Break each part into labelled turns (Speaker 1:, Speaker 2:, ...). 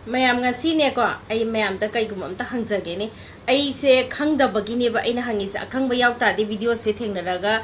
Speaker 1: mayam ngasi ne ko ai mayam da kai gum amta hangjage ne ai se khangdabagi ne ba aina hangi sa akhangba yauta de video se thengnaraga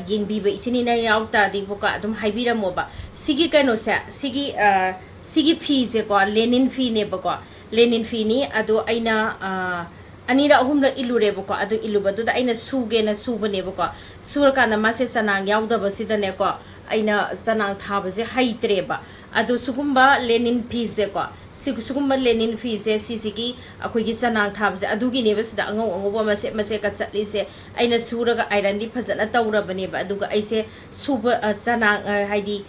Speaker 1: yengbi ba ichini na yauta de boka adum haibiramo ba sigi kano sa sigi phi se ko lenin phi ne ba ko lenin phi ni ado aina anira ahumla ilure ba ko ado iluba do da aina suge na suba ne ba ko sur kana ma se sanang yauda ba sida ne ko aina chanang thaba je haitre ba ado sugumba lenin phi se ko sugumba lenin phi se sigi akoi gi chanang thaba je adu gi ne ba sida angau angau ba mase ka chatli se aina suraga iron di phajana tawra bane ba adu ga aise suba chanang haidi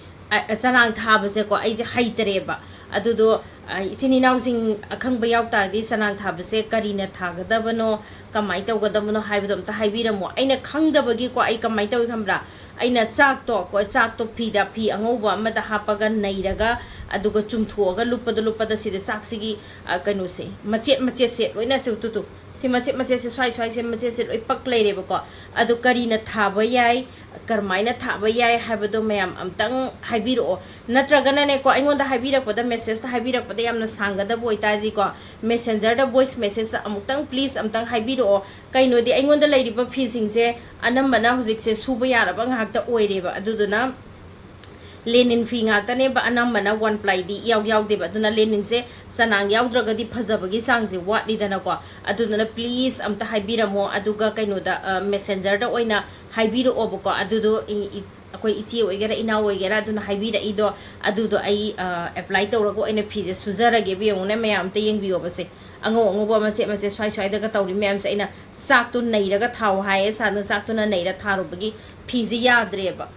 Speaker 1: chanang thaba je ko aise haitre ba adu do ichini naw sing akhangba yauta di chanang thaba se karina thagadabano kamai tawgadabano haibdom ta haibiramo aina khangdabagi ko ai kamai tawi khambra aina chak to phi da phi angauba amada hapaga nairaga aduga chumthoga lupada sida chak sigi kanu se machet se loina se tutu si machet se swai se machet se loi pak leire ba ko adu karina thaba yai karmaina thaba yai habado mayam amtang haibiro natragana ne ko aingonda haibira pada message ta haibira pada yamna sangada boi ta ri ko messenger da voice message ta amutang please amtang haibiro kaino di aingonda leiri ba phi sing se anambana hujik se suba yara ba ngak ta oire ba aduduna Lenin phi ngakta ne ba anambana one ply di yaw de ba aduna Lenin se sanang yawdraga di phajabagi sangse watli dana ko aduna please amta haibiramo aduga kaino da messenger da oina haibiro obo ko adudo akoi ichi oigera ina oigera aduna haibira ido adudo ai apply tawrago ina phi je suzarage bi yone mayam te yengbiyo base ango ba mache swai daga tawri mayam se ina sak tu nairaga thaw haye sana sak tu na naira tharo bagi phi je yadre ba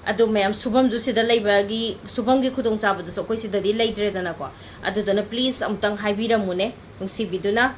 Speaker 1: ado mayam subam ju sida leibagi subam gi khudong chabadu so koi sida di leidre dana ko ado dana please amtang haibira mune nungsi biduna